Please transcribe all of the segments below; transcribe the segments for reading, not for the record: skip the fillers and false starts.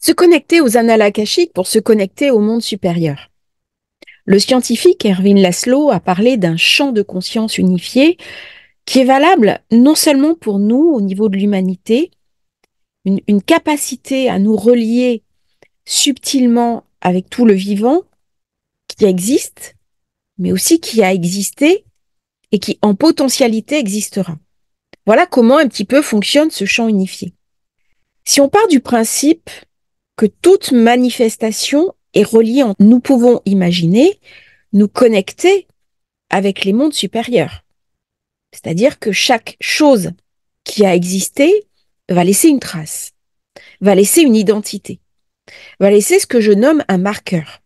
Se connecter aux annales akashiques pour se connecter au monde supérieur. Le scientifique Erwin Laszlo a parlé d'un champ de conscience unifié qui est valable non seulement pour nous au niveau de l'humanité, une capacité à nous relier subtilement avec tout le vivant qui existe, mais aussi qui a existé et qui en potentialité existera. Voilà comment un petit peu fonctionne ce champ unifié. Si on part du principe que toute manifestation est reliée nous pouvons imaginer nous connecter avec les mondes supérieurs. C'est-à-dire que chaque chose qui a existé va laisser une trace, va laisser une identité, va laisser ce que je nomme un marqueur.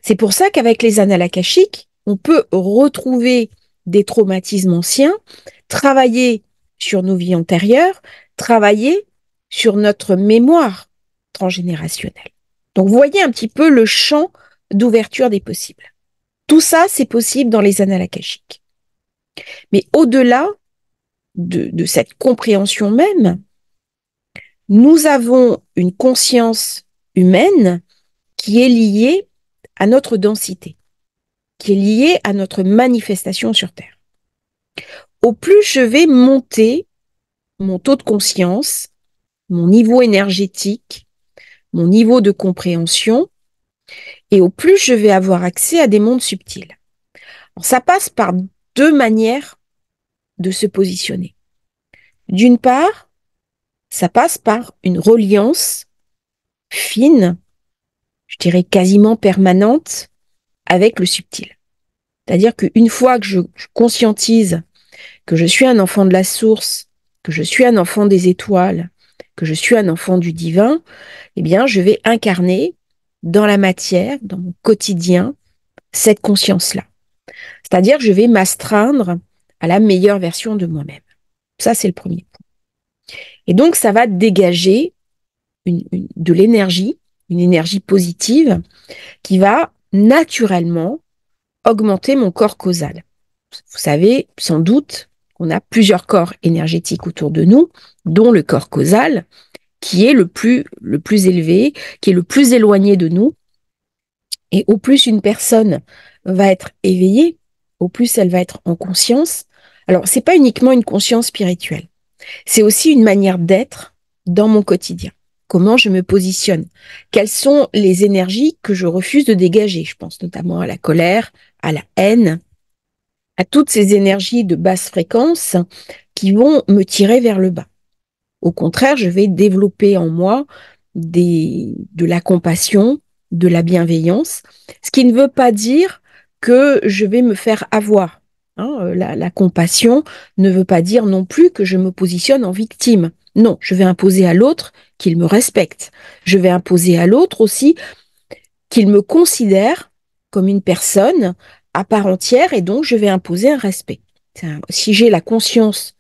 C'est pour ça qu'avec les annales akashiques, on peut retrouver des traumatismes anciens, travailler sur nos vies antérieures, travailler sur notre mémoire transgénérationnelle. Donc, vous voyez un petit peu le champ d'ouverture des possibles. Tout ça, c'est possible dans les annales akashiques. Mais au-delà de cette compréhension même, nous avons une conscience humaine qui est liée à notre densité, qui est liée à notre manifestation sur Terre. Au plus je vais monter mon taux de conscience, mon niveau énergétique, mon niveau de compréhension, et au plus je vais avoir accès à des mondes subtils. Alors, ça passe par deux manières de se positionner. D'une part, ça passe par une reliance fine, je dirais quasiment permanente, avec le subtil. C'est-à-dire qu'une fois que je conscientise que je suis un enfant de la source, que je suis un enfant des étoiles, que je suis un enfant du divin, eh bien, je vais incarner dans la matière, dans mon quotidien, cette conscience-là. C'est-à-dire que je vais m'astreindre à la meilleure version de moi-même. Ça, c'est le premier point. Et donc, ça va dégager de l'énergie, une énergie positive qui va naturellement augmenter mon corps causal. Vous savez sans doute qu'on a plusieurs corps énergétiques autour de nous, dont le corps causal, qui est le plus élevé, qui est le plus éloigné de nous. Et au plus une personne va être éveillée, au plus elle va être en conscience. Alors, c'est pas uniquement une conscience spirituelle, c'est aussi une manière d'être dans mon quotidien. Comment je me positionne? Quelles sont les énergies que je refuse de dégager? Je pense notamment à la colère, à la haine, à toutes ces énergies de basse fréquence qui vont me tirer vers le bas. Au contraire, je vais développer en moi de la compassion, de la bienveillance, ce qui ne veut pas dire que je vais me faire avoir. La compassion ne veut pas dire non plus que je me positionne en victime. Non, je vais imposer à l'autre qu'il me respecte. Je vais imposer à l'autre aussi qu'il me considère comme une personne à part entière et donc je vais imposer un respect. Si j'ai la conscience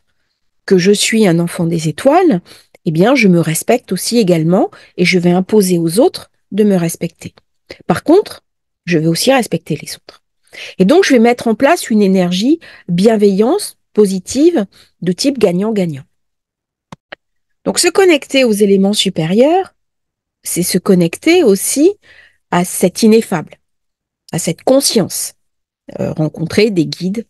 que je suis un enfant des étoiles, eh bien, je me respecte aussi également et je vais imposer aux autres de me respecter. Par contre, je vais aussi respecter les autres. Et donc, je vais mettre en place une énergie bienveillance, positive, de type gagnant-gagnant. Donc, se connecter aux éléments supérieurs, c'est se connecter aussi à cet ineffable, à cette conscience, rencontrer des guides,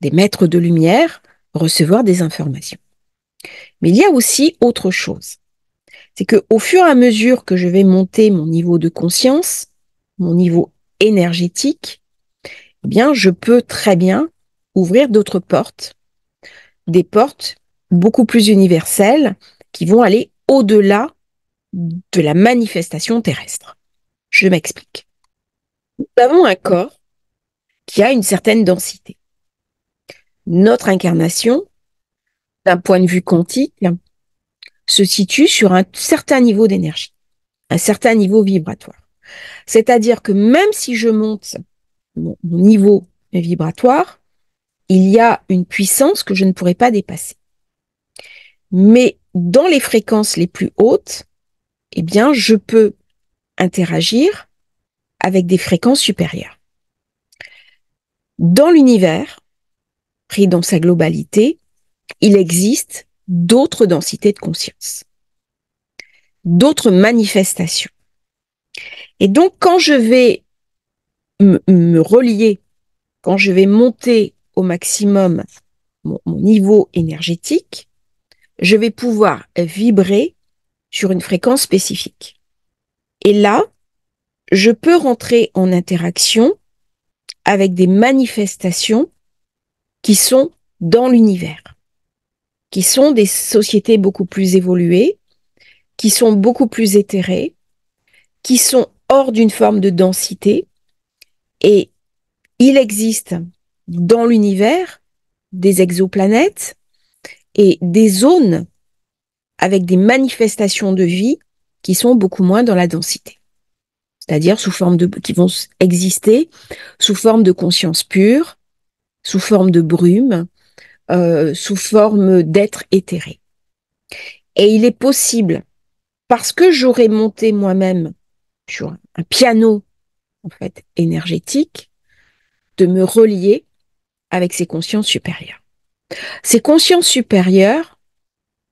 des maîtres de lumière, recevoir des informations. Mais il y a aussi autre chose. C'est qu'au fur et à mesure que je vais monter mon niveau de conscience, mon niveau énergétique, eh bien, je peux très bien ouvrir d'autres portes, des portes beaucoup plus universelles qui vont aller au-delà de la manifestation terrestre. Je m'explique. Nous avons un corps qui a une certaine densité. Notre incarnation, d'un point de vue quantique, se situe sur un certain niveau d'énergie, un certain niveau vibratoire. C'est-à-dire que même si je monte mon niveau vibratoire, il y a une puissance que je ne pourrai pas dépasser. Mais dans les fréquences les plus hautes, eh bien, je peux interagir avec des fréquences supérieures. Dans l'univers, pris dans sa globalité, il existe d'autres densités de conscience. d'autres manifestations. Et donc, quand je vais me relier, quand je vais monter au maximum mon niveau énergétique, je vais pouvoir vibrer sur une fréquence spécifique. Et là, je peux rentrer en interaction avec des manifestations qui sont dans l'univers, qui sont des sociétés beaucoup plus évoluées, qui sont beaucoup plus éthérées, qui sont hors d'une forme de densité. Et il existe dans l'univers des exoplanètes et des zones avec des manifestations de vie qui sont beaucoup moins dans la densité. C'est-à-dire qui vont exister sous forme de conscience pure, sous forme de brume, sous forme d'être éthéré. Et il est possible, parce que j'aurais monté moi-même sur un piano en fait énergétique, de me relier avec ces consciences supérieures. Ces consciences supérieures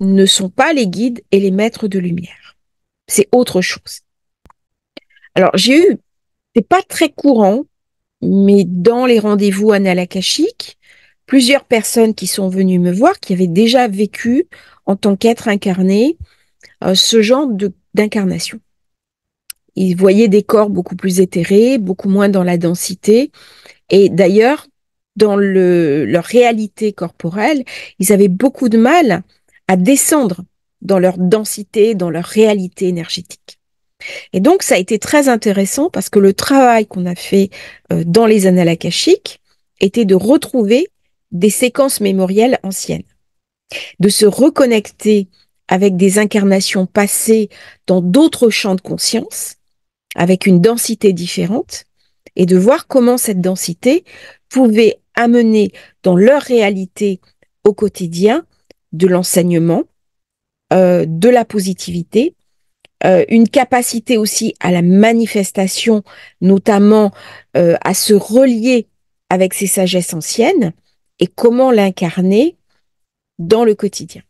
ne sont pas les guides et les maîtres de lumière. C'est autre chose. Alors, c'est pas très courant, mais dans les rendez-vous analakashiques, plusieurs personnes qui sont venues me voir, qui avaient déjà vécu en tant qu'être incarné, ce genre d'incarnation. Ils voyaient des corps beaucoup plus éthérés, beaucoup moins dans la densité. Et d'ailleurs, dans leur réalité corporelle, ils avaient beaucoup de mal à descendre dans leur densité, dans leur réalité énergétique. Et donc, ça a été très intéressant parce que le travail qu'on a fait dans les annales akashiques était de retrouver des séquences mémorielles anciennes, de se reconnecter avec des incarnations passées dans d'autres champs de conscience, avec une densité différente, et de voir comment cette densité pouvait amener dans leur réalité au quotidien de l'enseignement, de la positivité, une capacité aussi à la manifestation, notamment à se relier avec ces sagesses anciennes et comment l'incarner dans le quotidien.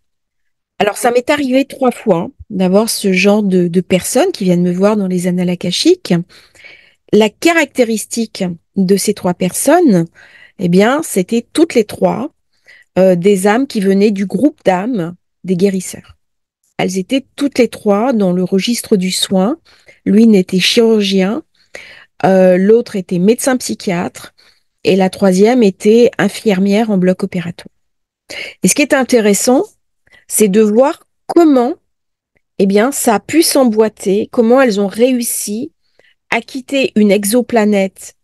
Alors, ça m'est arrivé 3 fois d'avoir ce genre de personnes qui viennent me voir dans les annales akashiques. La caractéristique de ces 3 personnes, eh bien, c'était toutes les 3 des âmes qui venaient du groupe d'âmes des guérisseurs. Elles étaient toutes les 3 dans le registre du soin. L'une était chirurgien, l'autre était médecin psychiatre et la troisième était infirmière en bloc opératoire. Et ce qui est intéressant, c'est de voir comment, eh bien, ça a pu s'emboîter, comment elles ont réussi à quitter une exoplanète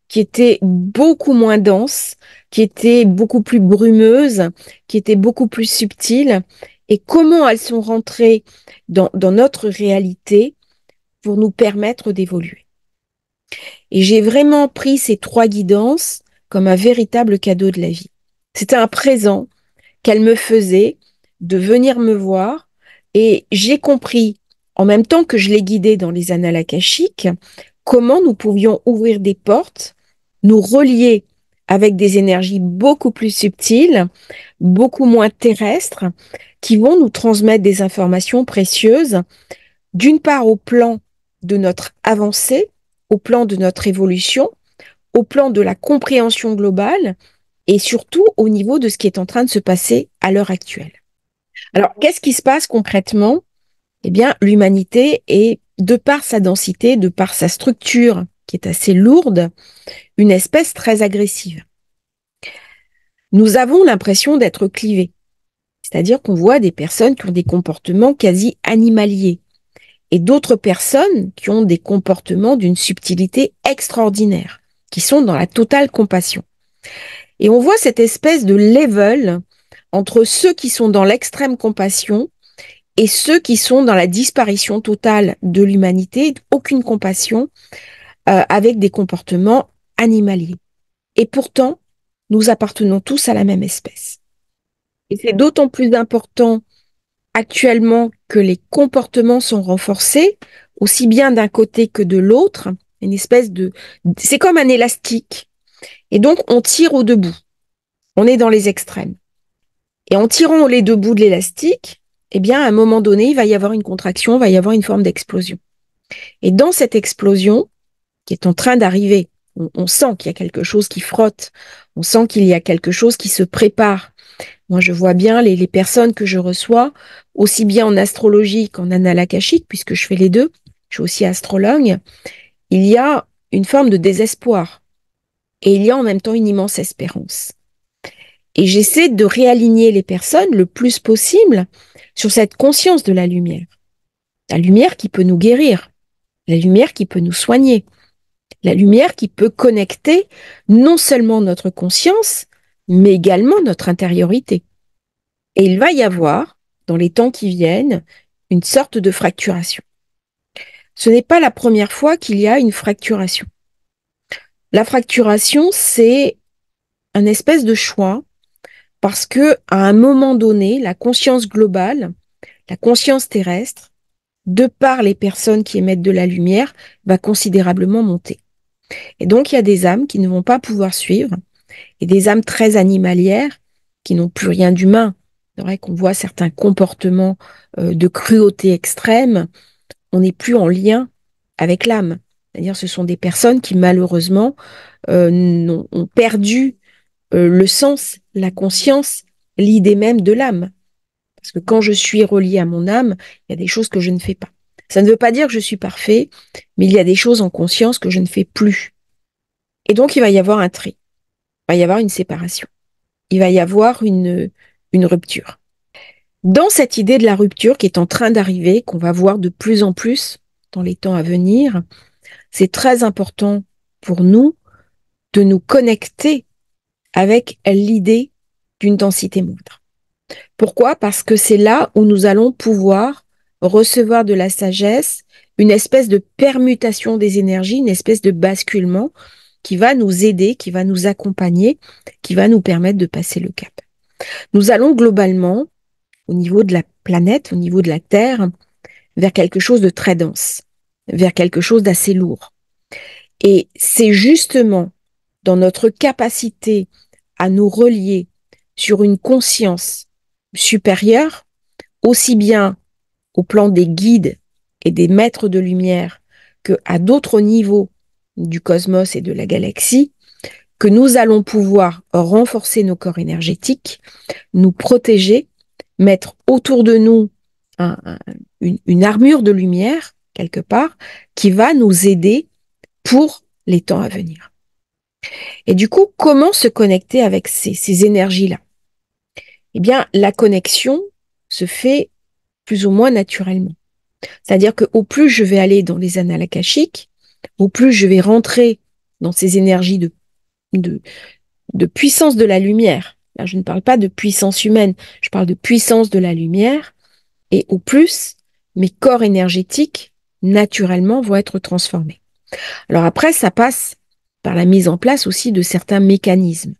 qui était beaucoup moins dense, qui était beaucoup plus brumeuse, qui était beaucoup plus subtile, et comment elles sont rentrées dans notre réalité pour nous permettre d'évoluer. Et j'ai vraiment pris ces 3 guidances comme un véritable cadeau de la vie. C'était un présent qu'elle me faisait de venir me voir, et j'ai compris, en même temps que je l'ai guidée dans les annales akashiques, comment nous pouvions ouvrir des portes, nous relier avec des énergies beaucoup plus subtiles, beaucoup moins terrestres, qui vont nous transmettre des informations précieuses, d'une part au plan de notre avancée, au plan de notre évolution, au plan de la compréhension globale et surtout au niveau de ce qui est en train de se passer à l'heure actuelle. Alors, qu'est-ce qui se passe concrètement? Eh bien, l'humanité est, de par sa densité, de par sa structure qui est assez lourde, une espèce très agressive. Nous avons l'impression d'être clivés, c'est-à-dire qu'on voit des personnes qui ont des comportements quasi animaliers et d'autres personnes qui ont des comportements d'une subtilité extraordinaire, qui sont dans la totale compassion. Et on voit cette espèce de level entre ceux qui sont dans l'extrême compassion et ceux qui sont dans la disparition totale de l'humanité, aucune compassion, avec des comportements animaliers. Et pourtant, nous appartenons tous à la même espèce. Et c'est d'autant plus important actuellement que les comportements sont renforcés, aussi bien d'un côté que de l'autre, une espèce c'est comme un élastique. Et donc, on tire au debout. On est dans les extrêmes. Et en tirant les 2 bouts de l'élastique, eh bien, à un moment donné, il va y avoir une contraction, il va y avoir une forme d'explosion. Et dans cette explosion, qui est en train d'arriver, on sent qu'il y a quelque chose qui frotte, on sent qu'il y a quelque chose qui se prépare. Moi, je vois bien les personnes que je reçois, aussi bien en astrologie qu'en annales akashiques, puisque je fais les deux, je suis aussi astrologue, il y a une forme de désespoir et il y a en même temps une immense espérance. Et j'essaie de réaligner les personnes le plus possible sur cette conscience de la lumière qui peut nous guérir, la lumière qui peut nous soigner, la lumière qui peut connecter non seulement notre conscience, mais également notre intériorité. Et il va y avoir, dans les temps qui viennent, une sorte de fracturation. Ce n'est pas la première fois qu'il y a une fracturation. La fracturation, c'est un espèce de choix parce que, à un moment donné, la conscience globale, la conscience terrestre, de par les personnes qui émettent de la lumière, va considérablement monter. Et donc, il y a des âmes qui ne vont pas pouvoir suivre, et des âmes très animalières qui n'ont plus rien d'humain. C'est vrai qu'on voit certains comportements de cruauté extrême, on n'est plus en lien avec l'âme. C'est-à-dire, ce sont des personnes qui, malheureusement, ont perdu le sens, la conscience, l'idée même de l'âme. Parce que quand je suis relié à mon âme, il y a des choses que je ne fais pas. Ça ne veut pas dire que je suis parfait, mais il y a des choses en conscience que je ne fais plus. Et donc, il va y avoir un tri. Il va y avoir une séparation. Il va y avoir une rupture. Dans cette idée de la rupture qui est en train d'arriver, qu'on va voir de plus en plus dans les temps à venir, c'est très important pour nous de nous connecter avec l'idée d'une densité moindre. Pourquoi? Parce que c'est là où nous allons pouvoir recevoir de la sagesse, une espèce de permutation des énergies, une espèce de basculement qui va nous aider, qui va nous accompagner, qui va nous permettre de passer le cap. Nous allons globalement, au niveau de la planète, au niveau de la Terre, vers quelque chose de très dense, vers quelque chose d'assez lourd. Et c'est justement dans notre capacité à nous relier sur une conscience supérieure, aussi bien au plan des guides et des maîtres de lumière que à d'autres niveaux du cosmos et de la galaxie, que nous allons pouvoir renforcer nos corps énergétiques, nous protéger, mettre autour de nous une armure de lumière, quelque part, qui va nous aider pour les temps à venir. Et du coup, comment se connecter avec ces énergies-là? Eh bien, la connexion se fait plus ou moins naturellement. C'est-à-dire qu'au plus je vais aller dans les annales akashiques, au plus je vais rentrer dans ces énergies de, de puissance de la lumière. Là, je ne parle pas de puissance humaine, je parle de puissance de la lumière. Et au plus, mes corps énergétiques, naturellement, vont être transformés. Alors après, ça passe par la mise en place aussi de certains mécanismes.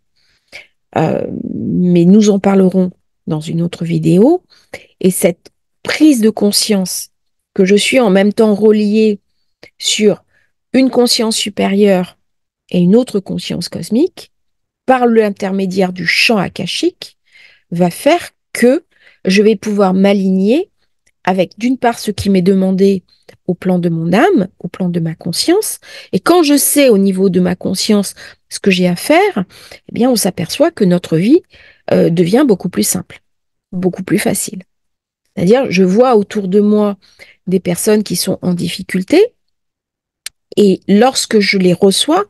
Mais nous en parlerons dans une autre vidéo. Et cette prise de conscience que je suis en même temps reliée sur une conscience supérieure et une autre conscience cosmique, par l'intermédiaire du champ akashique, va faire que je vais pouvoir m'aligner avec d'une part ce qui m'est demandé au plan de mon âme, au plan de ma conscience, et quand je sais au niveau de ma conscience ce que j'ai à faire, eh bien on s'aperçoit que notre vie devient beaucoup plus simple, beaucoup plus facile. C'est-à-dire, je vois autour de moi des personnes qui sont en difficulté, et lorsque je les reçois,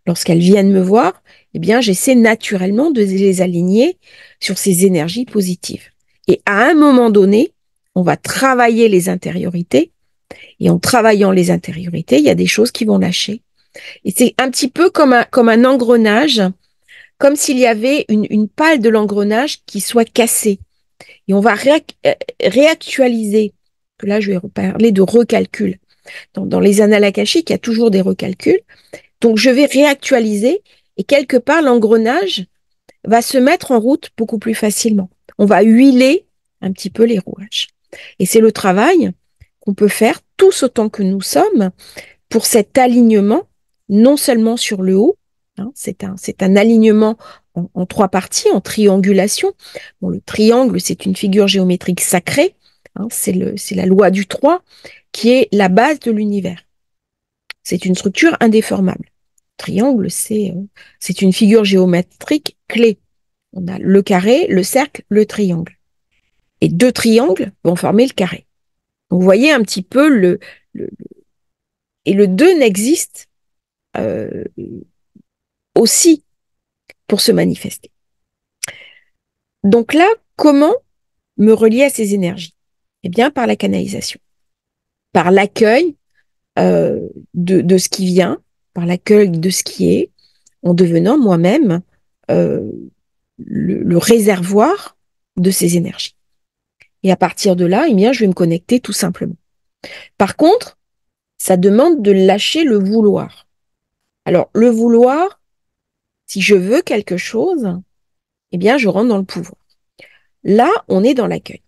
lorsqu'elles viennent me voir, eh bien j'essaie naturellement de les aligner sur ces énergies positives. Et à un moment donné, on va travailler les intériorités. Et en travaillant les intériorités, il y a des choses qui vont lâcher. Et c'est un petit peu comme un engrenage, comme s'il y avait une pale de l'engrenage qui soit cassée. Et on va réactualiser. Que là, je vais parler de recalcul. Dans les annales akashiques, il y a toujours des recalculs. Donc, je vais réactualiser et quelque part, l'engrenage va se mettre en route beaucoup plus facilement. On va huiler un petit peu les rouages. Et c'est le travail qu'on peut faire tous autant que nous sommes pour cet alignement, non seulement sur le haut, hein, c'est un alignement en trois parties, en triangulation. Bon, le triangle, c'est une figure géométrique sacrée, hein. C'est la loi du 3 qui est la base de l'univers. C'est une structure indéformable. Triangle, c'est une figure géométrique clé. On a le carré, le cercle, le triangle. Et deux triangles vont former le carré. Donc, vous voyez un petit peu et le 2 n'existe euh, aussi pour se manifester. Donc là, comment me relier à ces énergies? Eh bien, par la canalisation, par l'accueil de ce qui vient, par l'accueil de ce qui est, en devenant moi-même euh, le réservoir de ces énergies. Et à partir de là, eh bien, je vais me connecter tout simplement. Par contre, ça demande de lâcher le vouloir. Alors, le vouloir, si je veux quelque chose, eh bien, je rentre dans le pouvoir. Là, on est dans l'accueil.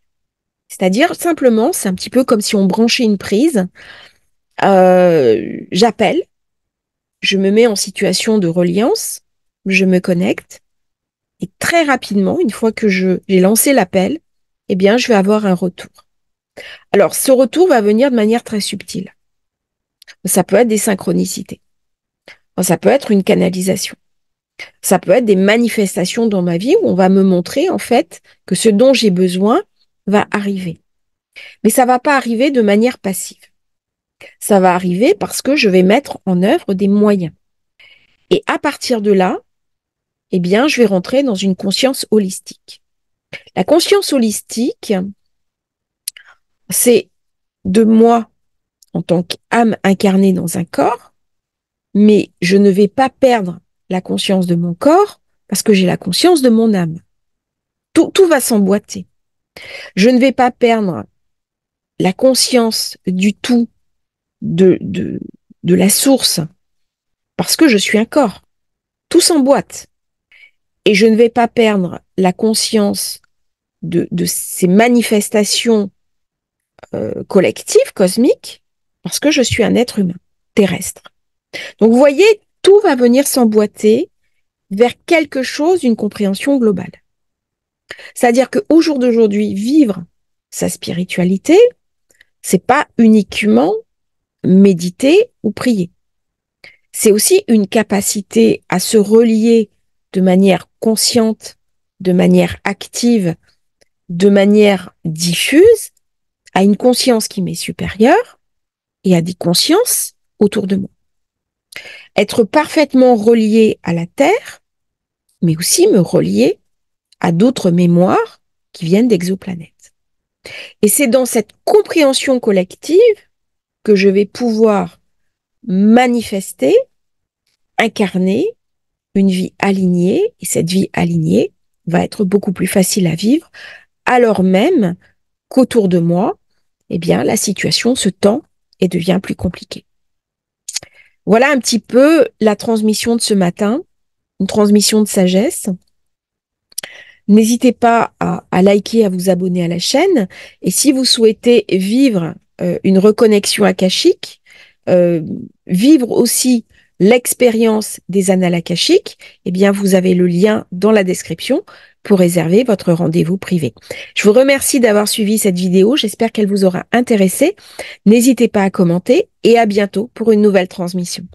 C'est-à-dire, simplement, c'est un petit peu comme si on branchait une prise. J'appelle, je me mets en situation de reliance, je me connecte, et très rapidement, une fois que j'ai lancé l'appel, eh bien, je vais avoir un retour. Alors, ce retour va venir de manière très subtile. Ça peut être des synchronicités. Ça peut être une canalisation. Ça peut être des manifestations dans ma vie où on va me montrer, en fait, que ce dont j'ai besoin va arriver. Mais ça va pas arriver de manière passive. Ça va arriver parce que je vais mettre en œuvre des moyens. Et à partir de là, eh bien, je vais rentrer dans une conscience holistique. La conscience holistique, c'est de moi en tant qu'âme incarnée dans un corps, mais je ne vais pas perdre la conscience de mon corps parce que j'ai la conscience de mon âme. Tout va s'emboîter. Je ne vais pas perdre la conscience du tout de la source parce que je suis un corps. Tout s'emboîte. Et je ne vais pas perdre la conscience de ces manifestations collectives, cosmiques, parce que je suis un être humain terrestre. Donc vous voyez, tout va venir s'emboîter vers quelque chose d'une compréhension globale. C'est-à-dire qu'au jour d'aujourd'hui, vivre sa spiritualité, c'est pas uniquement méditer ou prier. C'est aussi une capacité à se relier de manière consciente, de manière active, de manière diffuse à une conscience qui m'est supérieure et à des consciences autour de moi. Être parfaitement relié à la Terre, mais aussi me relier à d'autres mémoires qui viennent d'exoplanètes. Et c'est dans cette compréhension collective que je vais pouvoir manifester, incarner une vie alignée, et cette vie alignée va être beaucoup plus facile à vivre, alors même qu'autour de moi, eh bien, la situation se tend et devient plus compliquée. Voilà un petit peu la transmission de ce matin, une transmission de sagesse. N'hésitez pas à liker, à vous abonner à la chaîne. Et si vous souhaitez vivre une reconnexion akashique, vivre aussi l'expérience des annales akashiques, eh bien, vous avez le lien dans la description pour réserver votre rendez-vous privé. Je vous remercie d'avoir suivi cette vidéo. J'espère qu'elle vous aura intéressé. N'hésitez pas à commenter et à bientôt pour une nouvelle transmission.